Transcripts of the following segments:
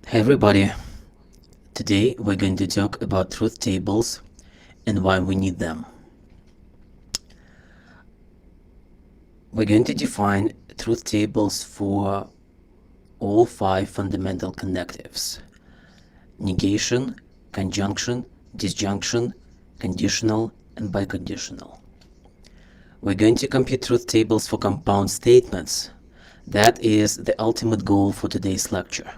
Hey everybody, today we're going to talk about truth tables and why we need them. We're going to define truth tables for all 5 fundamental connectives: negation, conjunction, disjunction, conditional, and biconditional. We're going to compute truth tables for compound statements. That is the ultimate goal for today's lecture.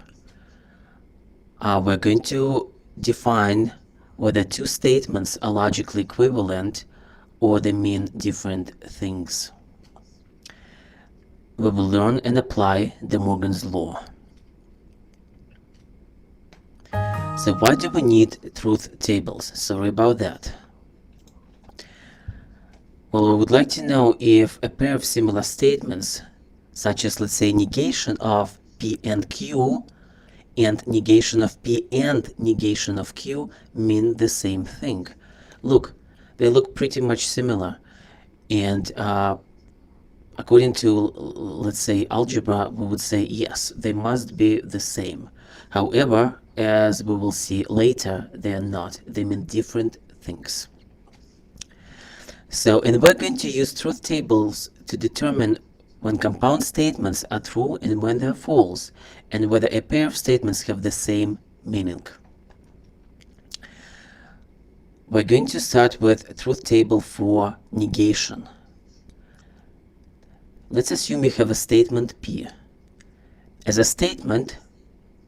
We're going to define whether two statements are logically equivalent or they mean different things. We will learn and apply De Morgan's law. So why do we need truth tables? Sorry about that. Well, we would like to know if a pair of similar statements, such as, let's say, negation of P and Q, and negation of P and negation of Q mean the same thing. Look, they look pretty much similar, and according to, let's say, algebra, we would say yes, they must be the same. However, as we will see later, they are not. They mean different things. So, and we're going to use truth tables to determine when compound statements are true and when they're false, and whether a pair of statements have the same meaning. We're going to start with a truth table for negation. Let's assume you have a statement P. As a statement,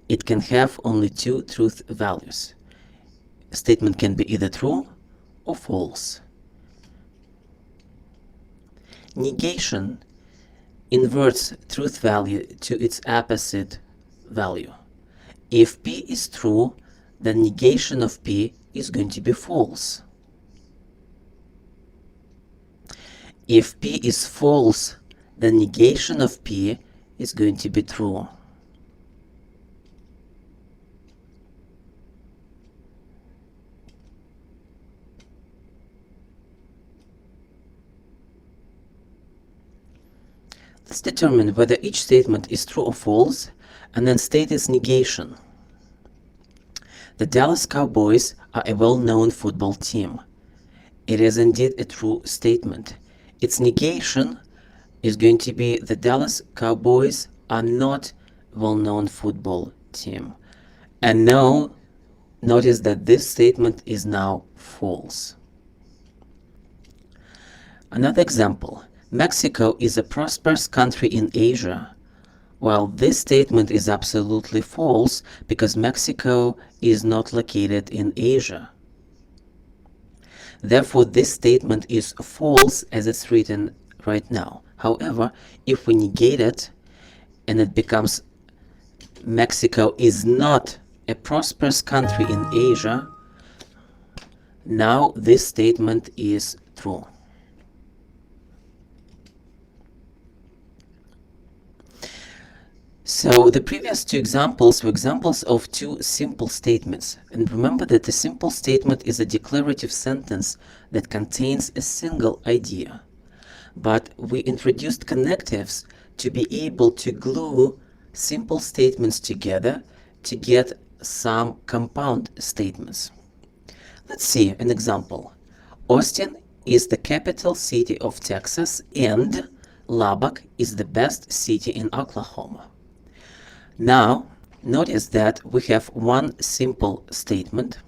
it can have only two truth values. A statement can be either true or false. Negation inverts truth value to its opposite value. If P is true, then negation of P is going to be false. If P is false, then negation of P is going to be true. Let's determine whether each statement is true or false, and then state its negation. The Dallas Cowboys are a well-known football team. It is indeed a true statement. Its negation is going to be the Dallas Cowboys are not a well-known football team. And now, notice that this statement is now false. Another example. Mexico is a prosperous country in Asia. Well, this statement is absolutely false because Mexico is not located in Asia. Therefore, this statement is false as it's written right now. However, if we negate it and it becomes Mexico is not a prosperous country in Asia, now this statement is true. So the previous two examples were examples of two simple statements. And remember that a simple statement is a declarative sentence that contains a single idea. But we introduced connectives to be able to glue simple statements together to get some compound statements. Let's see an example. Austin is the capital city of Texas and Lubbock is the best city in Oklahoma. Now, notice that we have one simple statement.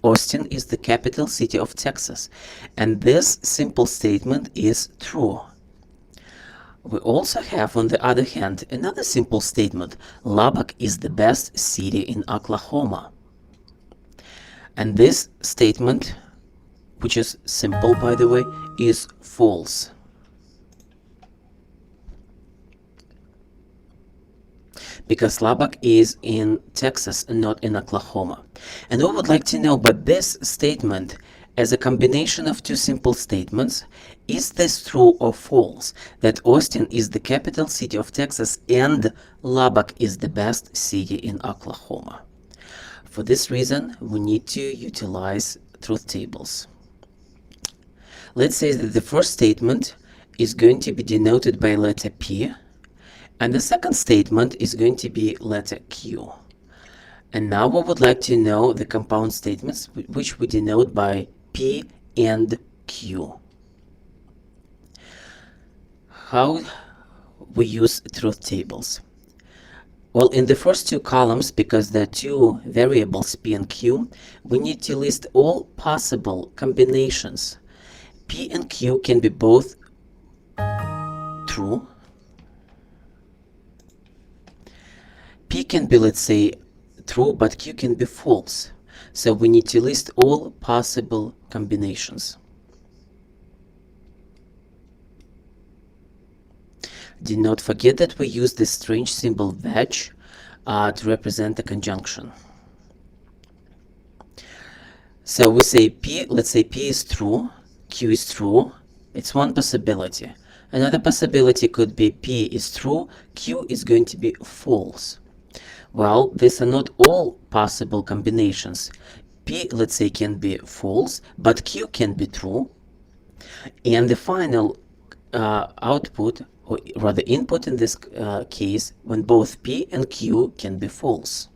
Austin is the capital city of Texas, and this simple statement is true. We also have, on the other hand, another simple statement. Lubbock is the best city in Oklahoma. And this statement, which is simple, by the way, is false. Because Lubbock is in Texas and not in Oklahoma. And we would like to know, but this statement, as a combination of two simple statements, is this true or false? That Austin is the capital city of Texas and Lubbock is the best city in Oklahoma. For this reason, we need to utilize truth tables. Let's say that the first statement is going to be denoted by letter P, and the second statement is going to be letter Q. And now we would like to know the compound statements, which we denote by P and Q. How we use truth tables? Well, in the first two columns, because there are two variables P and Q, we need to list all possible combinations. P and Q can be both true. P can be, let's say, true, but Q can be false. So we need to list all possible combinations. Do not forget that we use this strange symbol wedge to represent a conjunction. So we say P, let's say P is true, Q is true. It's one possibility. Another possibility could be P is true, Q is going to be false. Well, these are not all possible combinations. P, let's say, can be false, but Q can be true. And the final output, or rather input in this case, when both P and Q can be false.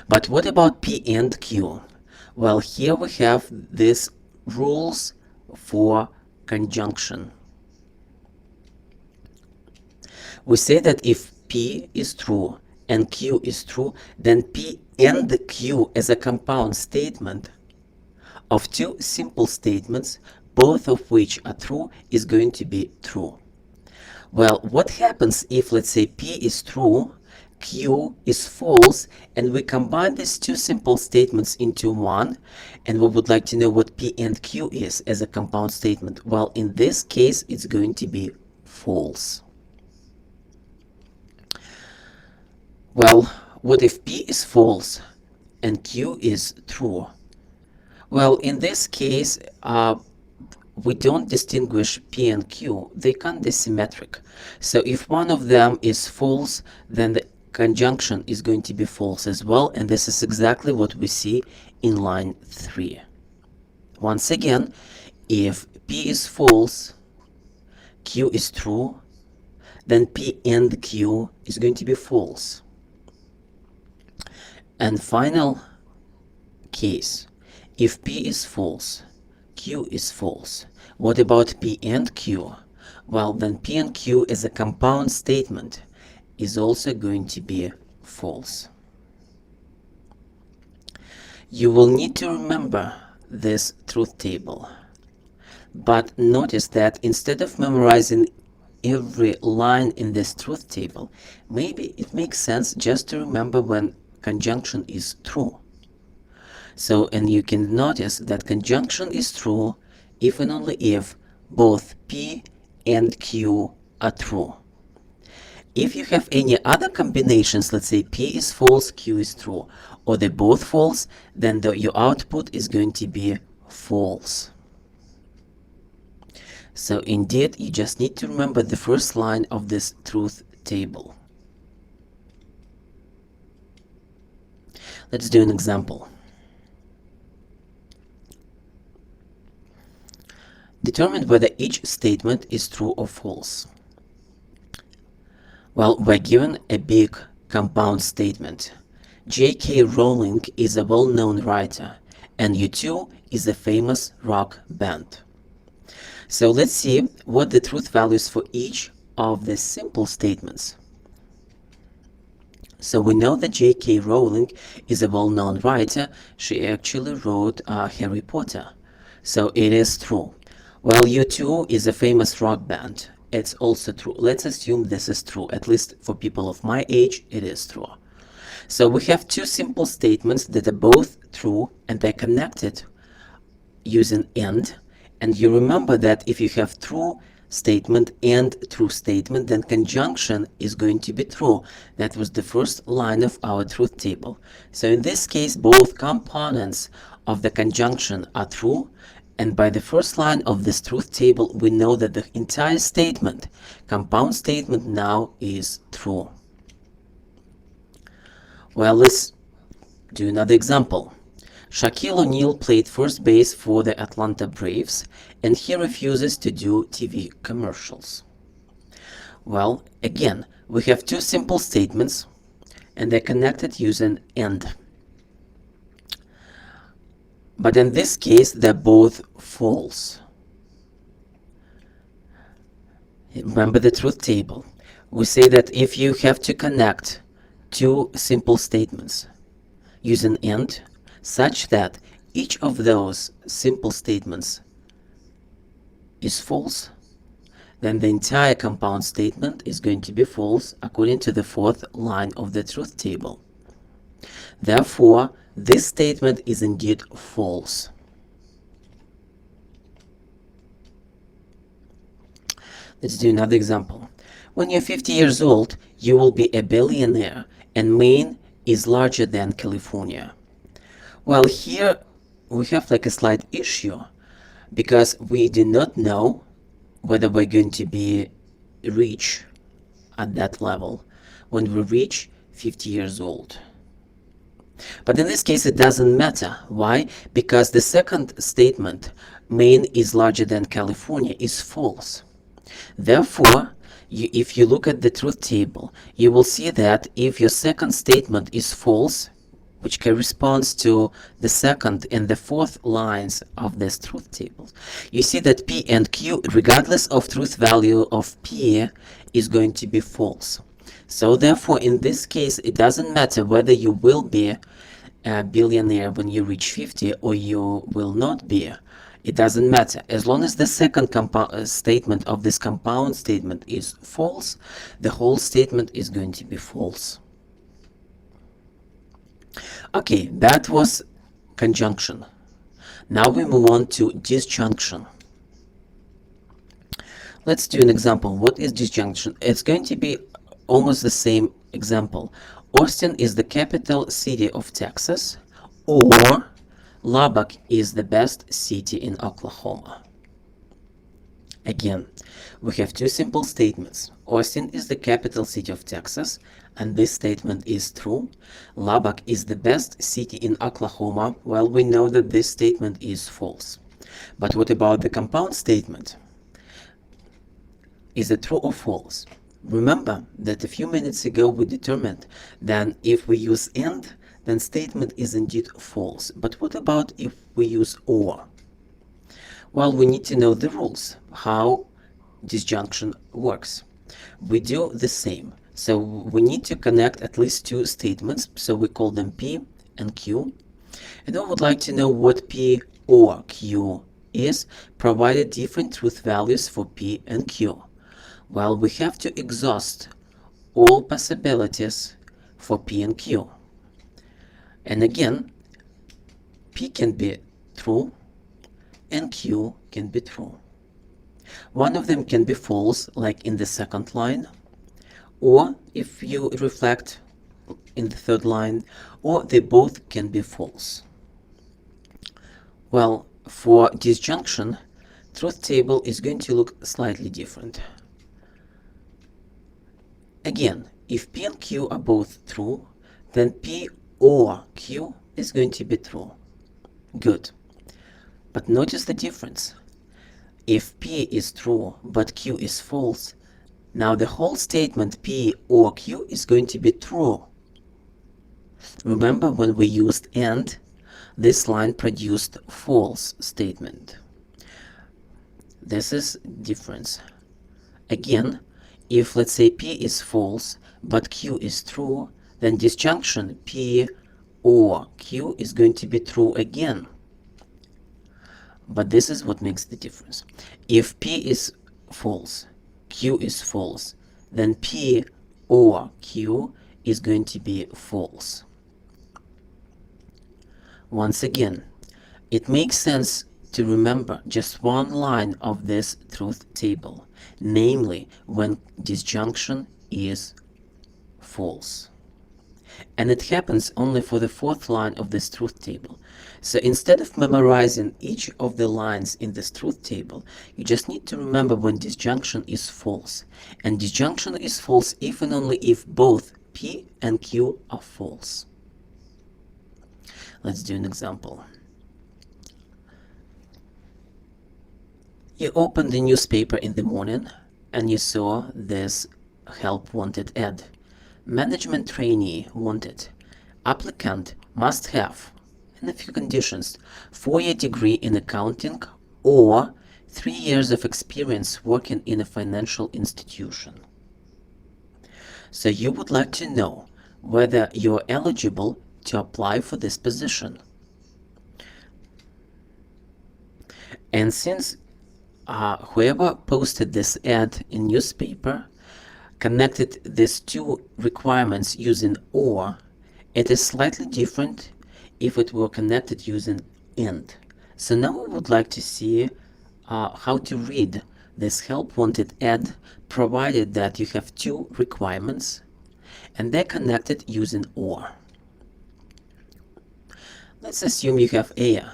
But what about P and Q? Well, here we have these rules for conjunction. We say that if P is true and Q is true, then P and Q as a compound statement of two simple statements, both of which are true, is going to be true. Well, what happens if, let's say, P is true, Q is false, and we combine these two simple statements into one, and we would like to know what P and Q is as a compound statement? Well, in this case, it's going to be false. Well, what if P is false and Q is true? Well, in this case, we don't distinguish P and Q. They can't be symmetric. So if one of them is false, then the conjunction is going to be false as well, and this is exactly what we see in line 3. Once again, if P is false, Q is true, then P and Q is going to be false. And final case, if P is false, Q is false. What about P and Q? Well, then P and Q as a compound statement is also going to be false. You will need to remember this truth table. But notice that instead of memorizing every line in this truth table, maybe it makes sense just to remember when conjunction is true. So, and you can notice that conjunction is true if and only if both P and Q are true. If you have any other combinations, let's say P is false, Q is true, or they're both false, then your output is going to be false. So indeed, you just need to remember the first line of this truth table. Let's do an example. Determine whether each statement is true or false. Well, we're given a big compound statement. J.K. Rowling is a well-known writer, and U2 is a famous rock band. So let's see what the truth values for each of the simple statements. So we know that J.K. Rowling is a well-known writer. She actually wrote Harry Potter. So it is true. Well, U2 is a famous rock band. It's also true. Let's assume this is true. At least for people of my age, it is true. So we have two simple statements that are both true, and they're connected using AND. And you remember that if you have true statement and true statement, then conjunction is going to be true. That was the first line of our truth table. So in this case, both components of the conjunction are true, and by the first line of this truth table, we know that the entire statement, compound statement, now is true. Well, let's do another example. Shaquille O'Neal played first base for the Atlanta Braves, and he refuses to do TV commercials. Well, again, we have two simple statements, and they're connected using AND. But in this case, they're both false. Remember the truth table. We say that if you have to connect two simple statements using AND, such that each of those simple statements is false, then the entire compound statement is going to be false according to the fourth line of the truth table. Therefore, this statement is indeed false. Let's do another example. When you're 50 years old, you will be a billionaire, and Maine is larger than California. Well, here we have like a slight issue, because we do not know whether we're going to be rich at that level when we reach 50 years old. But in this case, it doesn't matter. Why? Because the second statement, Maine is larger than California, is false. Therefore, if you look at the truth table, you will see that if your second statement is false, which corresponds to the second and the fourth lines of this truth table, you see that P and Q, regardless of truth value of P, is going to be false. So therefore, in this case, it doesn't matter whether you will be a billionaire when you reach 50 or you will not be. It doesn't matter. As long as the second statement of this compound statement is false, the whole statement is going to be false. Okay, that was conjunction. Now we move on to disjunction. Let's do an example. What is disjunction? It's going to be almost the same example. Austin is the capital city of Texas, or Lubbock is the best city in Oklahoma. Again, we have two simple statements. Austin is the capital city of Texas, and this statement is true. Lubbock is the best city in Oklahoma. Well, we know that this statement is false. But what about the compound statement? Is it true or false? Remember that a few minutes ago we determined that if we use AND, then statement is indeed false. But what about if we use OR? Well, we need to know the rules, how disjunction works. We do the same. So we need to connect at least two statements, so we call them P and Q. And I would like to know what P or Q is, provided different truth values for P and Q. Well, we have to exhaust all possibilities for P and Q. And again, P can be true and Q can be true. One of them can be false, like in the second line, or if you reflect in the third line, or they both can be false. Well, for disjunction, truth table is going to look slightly different. Again, if P and Q are both true, then P or Q is going to be true. Good. But notice the difference. If P is true but Q is false, now the whole statement P or Q is going to be true. Remember when we used AND, this line produced false statement. This is difference. Again, if let's say P is false but Q is true, then disjunction P or Q is going to be true again. But this is what makes the difference. If P is false, Q is false, then P or Q is going to be false. Once again, it makes sense to remember just one line of this truth table, namely when disjunction is false. And it happens only for the fourth line of this truth table. So instead of memorizing each of the lines in this truth table, you just need to remember when disjunction is false. And disjunction is false if and only if both P and Q are false. Let's do an example. You opened the newspaper in the morning and you saw this help wanted ad. Management trainee wanted. Applicant must have, in a few conditions, 4-year degree in accounting or 3 years of experience working in a financial institution. So you would like to know whether you're eligible to apply for this position. And since whoever posted this ad in newspaper connected these two requirements using or, it is slightly different if it were connected using and. So now we would like to see how to read this help wanted ad, provided that you have two requirements and they're connected using or. Let's assume you have Aya.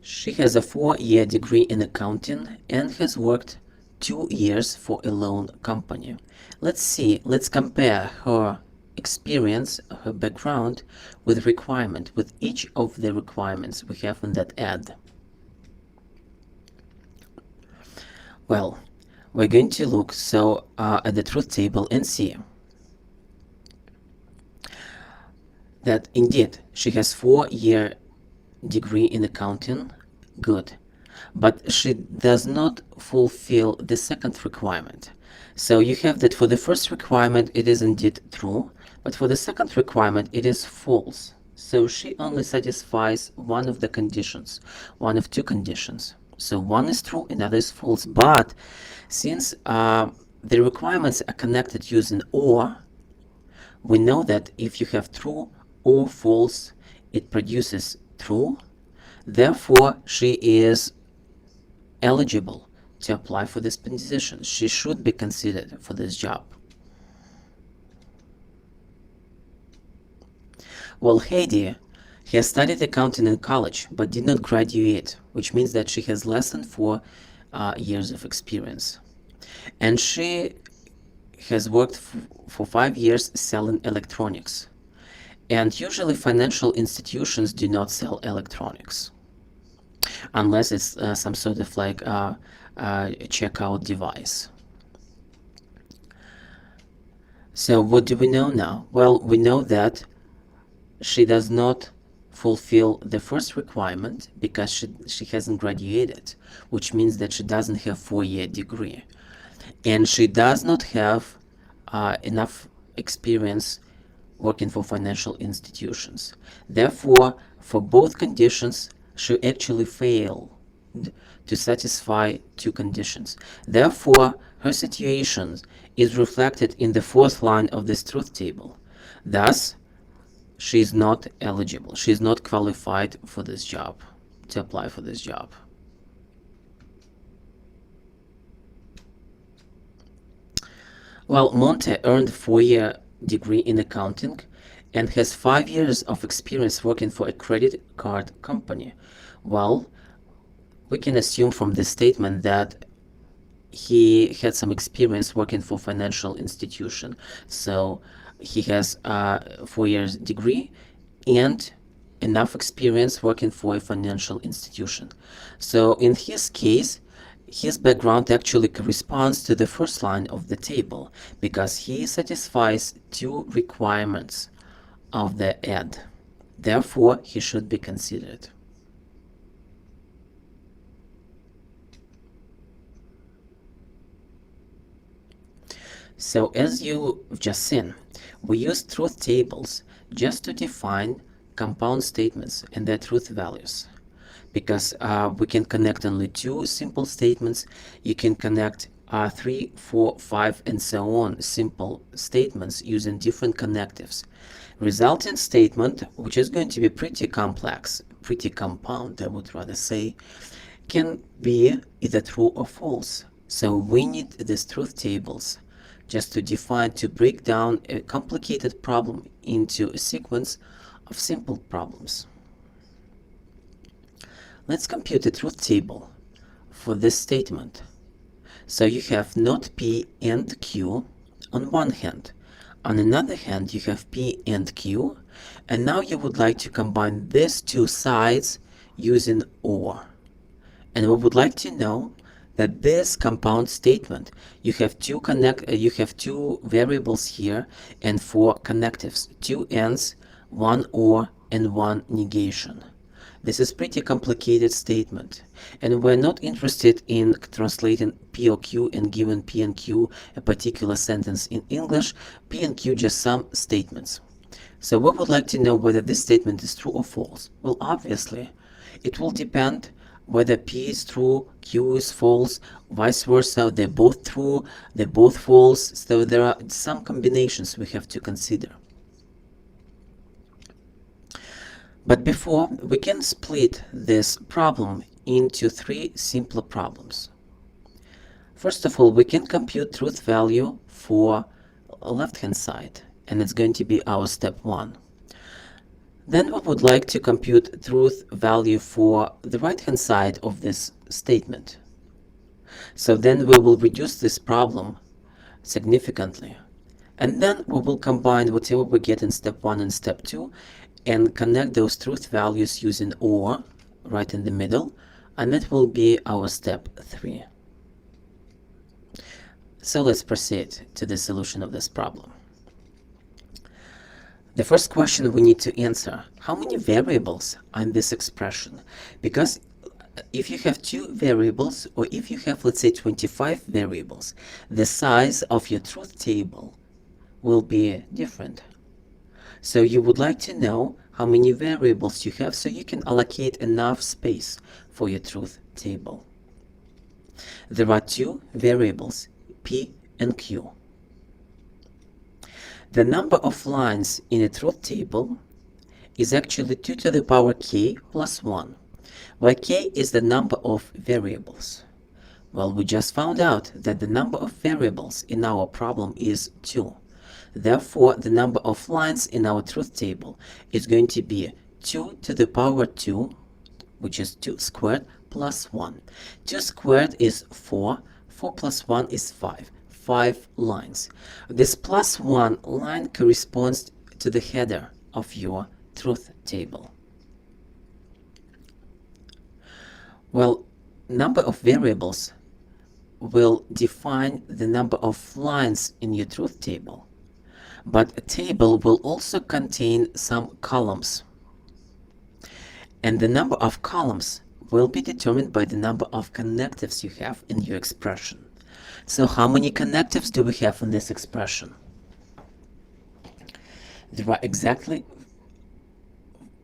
She has a 4-year degree in accounting and has worked 2 years for a loan company. Let's compare her experience, her background with requirement, with each of the requirements we have in that ad. Well, we're going to look at the truth table and see that indeed she has 4-year degree in accounting, good, but she does not fulfill the second requirement. So you have that for the first requirement it is indeed true, but for the second requirement it is false. So she only satisfies one of the conditions, one of two conditions. So one is true, another is false. But since the requirements are connected using or, we know that if you have true or false, it produces true. Therefore, she is eligible to apply for this position. She should be considered for this job. Well, Heidi has studied accounting in college but did not graduate, which means that she has less than 4 years of experience. And she has worked for 5 years selling electronics. And usually financial institutions do not sell electronics unless it's some sort of like a checkout device. So what do we know now? Well, we know that she does not fulfill the first requirement because she hasn't graduated, which means that she doesn't have 4-year degree. And she does not have enough experience working for financial institutions. Therefore, for both conditions, she actually failed to satisfy two conditions. Therefore, her situation is reflected in the fourth line of this truth table. Thus, she is not eligible. She is not qualified for this job, to apply for this job. Well, Monte earned a 4-year degree in accounting and has 5 years of experience working for a credit card company. Well, we can assume from this statement that he had some experience working for financial institution. So he has a 4 years degree and enough experience working for a financial institution. So in his case, his background actually corresponds to the first line of the table because he satisfies two requirements of the ad. Therefore, he should be considered. So as you've just seen, we use truth tables just to define compound statements and their truth values. Because we can connect only two simple statements, you can connect 3, 4, 5, and so on simple statements using different connectives. Resulting statement, which is going to be pretty complex, pretty compound, I would rather say, can be either true or false. So we need these truth tables just to define, to break down a complicated problem into a sequence of simple problems. Let's compute a truth table for this statement. So you have not P and Q on one hand. On another hand, you have P and Q, and now you would like to combine these two sides using OR. And we would like to know that this compound statement, you have two variables here and four connectives, two ands, one or, and one negation. This is pretty complicated statement, and we're not interested in translating P or Q and giving P and Q a particular sentence in English. P and Q just some statements. So we would like to know whether this statement is true or false. Well, obviously, it will depend whether P is true, Q is false, vice versa. They're both true, they're both false. So there are some combinations we have to consider. But before, we can split this problem into three simpler problems. First of all, we can compute truth value for left-hand side, and it's going to be our step 1. Then we would like to compute truth value for the right-hand side of this statement. So then we will reduce this problem significantly. And then we will combine whatever we get in step 1 and step 2 and connect those truth values using OR right in the middle, and that will be our step 3. So let's proceed to the solution of this problem. The first question we need to answer: how many variables are in this expression? Because if you have 2 variables, or if you have, let's say, 25 variables, the size of your truth table will be different. So you would like to know how many variables you have so you can allocate enough space for your truth table. There are 2 variables, P and Q. The number of lines in a truth table is actually 2 to the power k plus 1, where k is the number of variables. Well, we just found out that the number of variables in our problem is 2. Therefore, the number of lines in our truth table is going to be 2 to the power 2, which is 2 squared, plus 1. 2 squared is 4. 4 plus 1 is 5. 5 lines. This plus 1 line corresponds to the header of your truth table. Well, number of variables will define the number of lines in your truth table. But a table will also contain some columns. And the number of columns will be determined by the number of connectives you have in your expression. So how many connectives do we have in this expression? There are exactly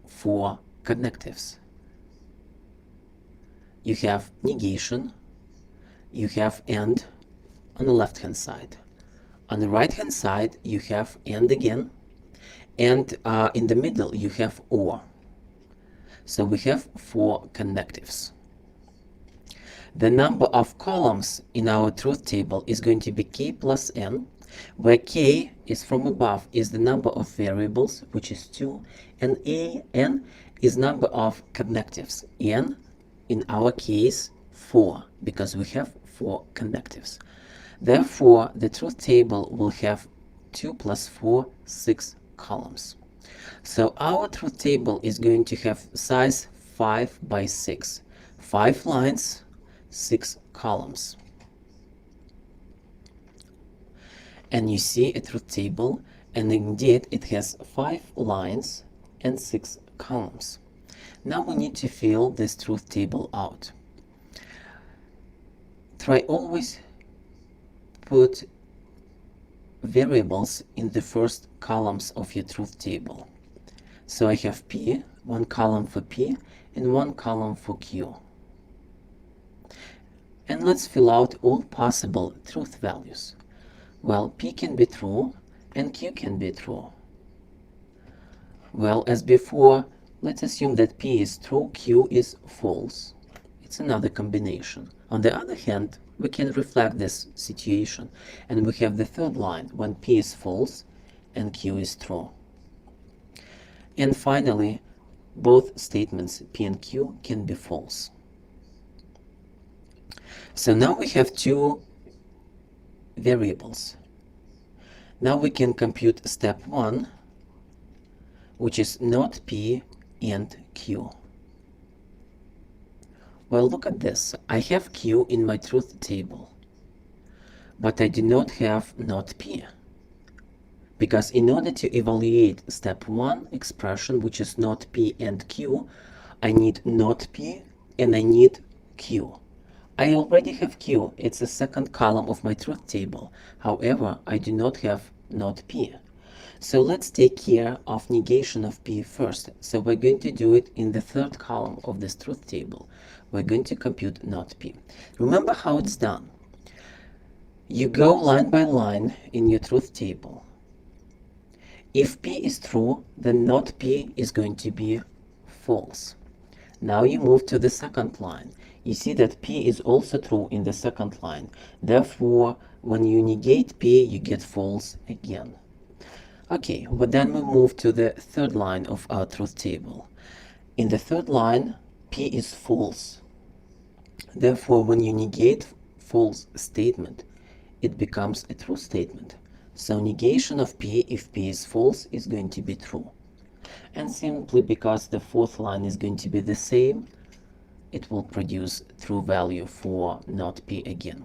4 connectives. You have negation, you have and on the left-hand side. On the right-hand side, you have and again, and in the middle, you have or. So we have 4 connectives. The number of columns in our truth table is going to be k plus n, where k is from above is the number of variables, which is 2, and n is number of connectives. N, in our case, 4, because we have 4 connectives. Therefore, the truth table will have 2 plus 4, 6 columns. So our truth table is going to have size 5 by 6. 5 lines, 6 columns. And you see a truth table, and indeed it has 5 lines and 6 columns. Now we need to fill this truth table out. Try always put variables in the first columns of your truth table. So I have P, 1 column for P and 1 column for Q. And let's fill out all possible truth values. Well, P can be true and Q can be true. Well, as before, let's assume that P is true, Q is false. It's another combination. On the other hand, we can reflect this situation, and we have the third line when P is false and Q is true. And finally, both statements P and Q can be false. So now we have 2 variables. Now we can compute step 1, which is not P and Q. Well, look at this. I have Q in my truth table, but I do not have not P. Because in order to evaluate step 1 expression, which is not P and Q, I need not P and I need Q. I already have Q. It's the second column of my truth table. However, I do not have not P. So let's take care of negation of P first. So we're going to do it in the third column of this truth table. We're going to compute not P. Remember how it's done. You go line by line in your truth table. If P is true, then not P is going to be false. Now you move to the second line. You see that P is also true in the second line. Therefore, when you negate P, you get false again. Okay, but then we move to the third line of our truth table. In the third line, P is false. Therefore, when you negate false statement, it becomes a true statement. So negation of P, if P is false, is going to be true. And simply because the fourth line is going to be the same, it will produce true value for not P again.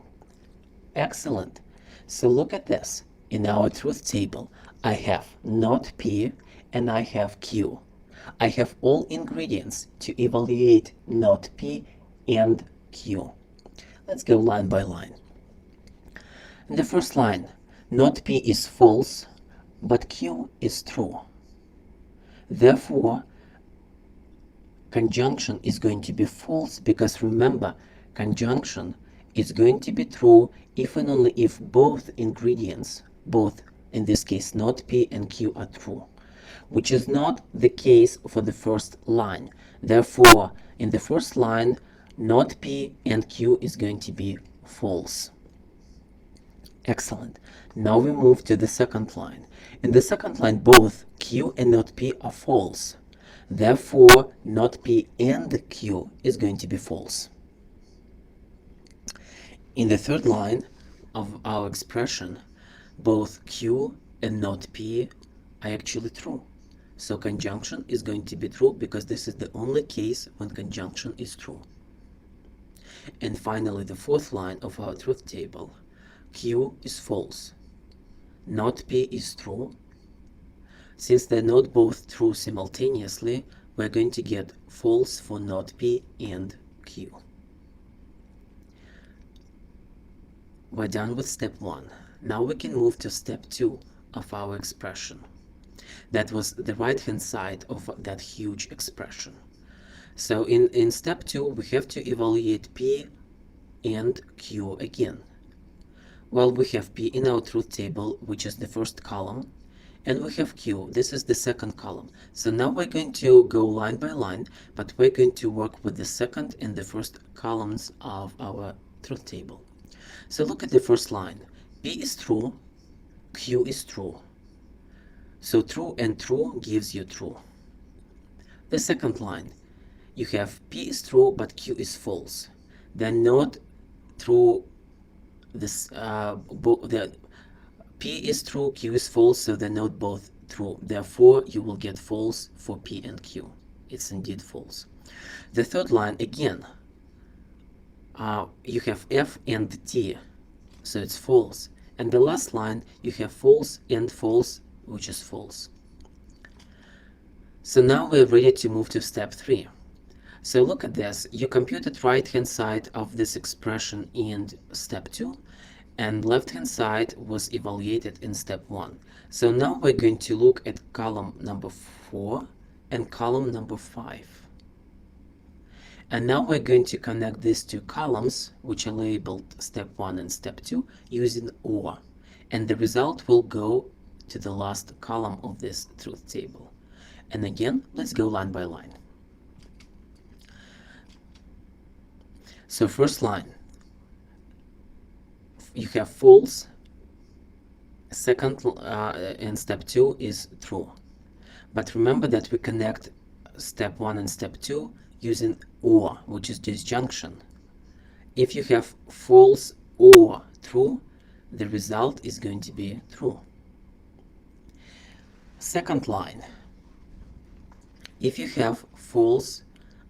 Excellent. So look at this. In our truth table, I have not P and I have Q. I have all ingredients to evaluate not P and Q. Let's go line by line. In the first line, not P is false, but Q is true. Therefore, conjunction is going to be false because remember, conjunction is going to be true if and only if both ingredients, both in this case not P and Q, are true, which is not the case for the first line. Therefore, in the first line, not P and Q is going to be false. Excellent. Now we move to the second line. In the second line, both Q and not P are false. Therefore, not P and Q is going to be false. In the third line of our expression, both Q and not P are actually true. So conjunction is going to be true because this is the only case when conjunction is true. And finally, the fourth line of our truth table, Q is false. Not P is true. Since they're not both true simultaneously, we're going to get false for not P and Q. We're done with step 1. Now we can move to step 2 of our expression. That was the right-hand side of that huge expression. So in step 2, we have to evaluate P and Q again. Well, we have P in our truth table, which is the first column, and we have Q. This is the second column. So now we're going to go line by line, but we're going to work with the second and the first columns of our truth table. So look at the first line. P is true, Q is true. So true and true gives you true. The second line, you have P is true, but Q is false. They're not true. The P is true, Q is false, so they're not both true. Therefore, you will get false for P and Q. It's indeed false. The third line, again, you have F and T, so it's false. And the last line, you have false and false, which is false. So now we're ready to move to step 3. So look at this. You computed right-hand side of this expression in step 2, and left-hand side was evaluated in step 1. So now we're going to look at column number 4 and column number 5. And now we're going to connect these two columns, which are labeled step 1 and step 2, using OR. And the result will go to the last column of this truth table. And again, let's go line by line. So first line, you have false. Second, in step 2 is true. But remember that we connect step 1 and step 2 using OR, which is disjunction. If you have false or true, the result is going to be true. Second line, if you have false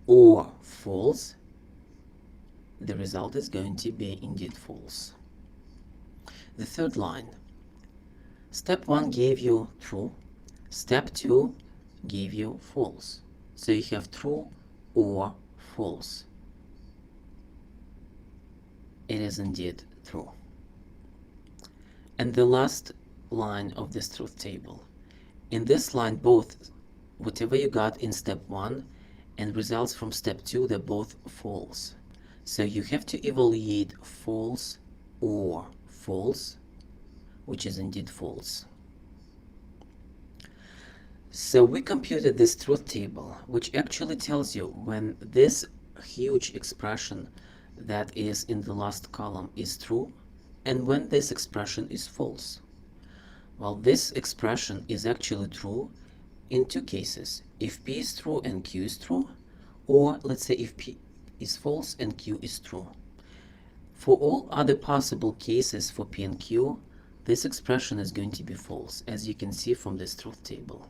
or false, the result is going to be indeed false. The third line. Step 1 gave you true. Step 2 gave you false. So you have true or false. It is indeed true. And the last line of this truth table. In this line, both whatever you got in step 1 and results from step 2, they're both false. So you have to evaluate false or false, which is indeed false. So we computed this truth table, which actually tells you when this huge expression that is in the last column is true and when this expression is false. Well, this expression is actually true in two cases: if P is true and Q is true, or let's say if P is false and Q is true. For all other possible cases for P and Q, this expression is going to be false, as you can see from this truth table.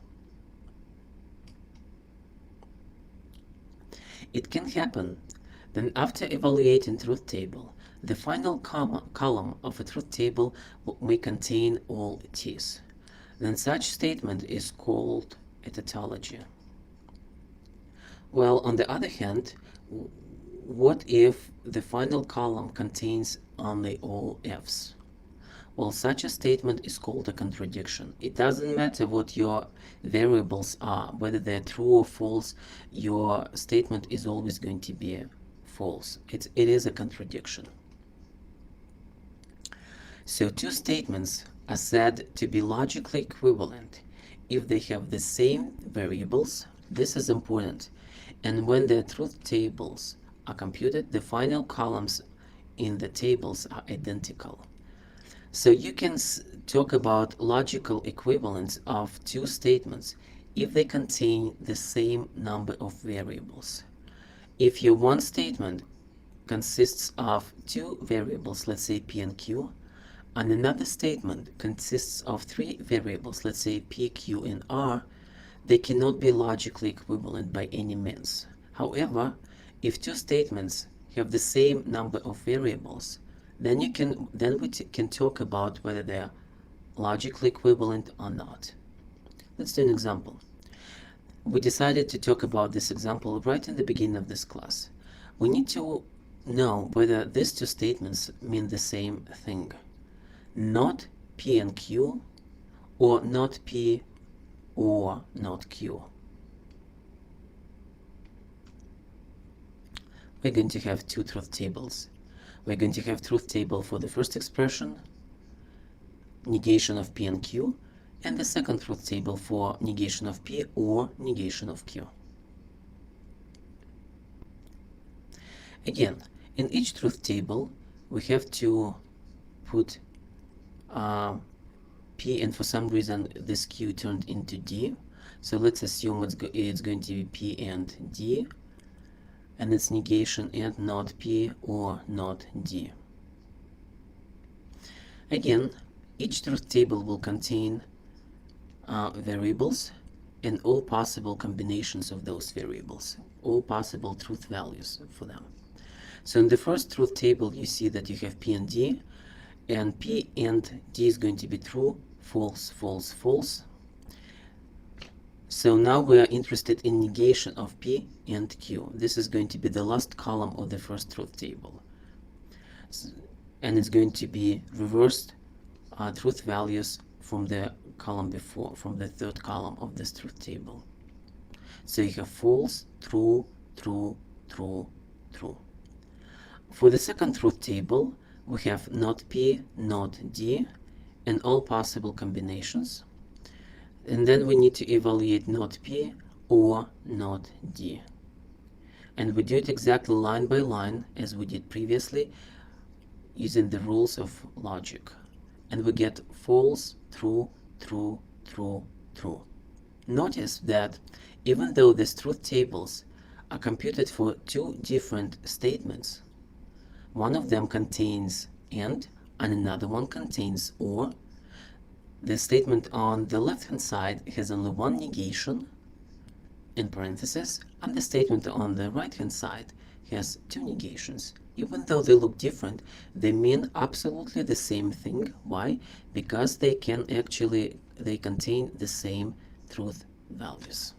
It can happen then after evaluating truth table, the final column of a truth table may contain all T's. Then such statement is called a tautology. Well, on the other hand, what if the final column contains only all F's? Well, such a statement is called a contradiction. It doesn't matter what your variables are, whether they're true or false, your statement is always going to be false. It is a contradiction. So two statements are said to be logically equivalent if they have the same variables. This is important. And when the truth tables are computed, the final columns in the tables are identical. So you can talk about logical equivalence of two statements if they contain the same number of variables. If your one statement consists of two variables, let's say P and Q, and another statement consists of three variables, let's say P, Q, and R, they cannot be logically equivalent by any means. However, if two statements have the same number of variables, then we can talk about whether they're logically equivalent or not. Let's do an example. We decided to talk about this example right in the beginning of this class. We need to know whether these two statements mean the same thing. Not P and Q, or not P or not Q. We're going to have two truth tables. We're going to have truth table for the first expression, negation of P and Q, and the second truth table for negation of P or negation of Q. Again, in each truth table, we have to put P, and for some reason this Q turned into D. So let's assume it's going to be P and D, and its negation and not P or not D. Again, each truth table will contain variables and all possible combinations of those variables, all possible truth values for them. So in the first truth table, you see that you have P and D, and P and D is going to be true, false, false, false. So now we are interested in negation of P and Q. This is going to be the last column of the first truth table. And it's going to be reversed truth values from the column before, from the third column of this truth table. So you have false, true, true, true, true. For the second truth table, we have not P, not D, and all possible combinations. And then we need to evaluate not P or not D. And we do it exactly line by line as we did previously, using the rules of logic. And we get false, true, true, true, true. Notice that even though these truth tables are computed for two different statements, one of them contains and another one contains or, the statement on the left-hand side has only one negation in parentheses, and the statement on the right-hand side has two negations. Even though they look different, they mean absolutely the same thing. Why? Because they contain the same truth values.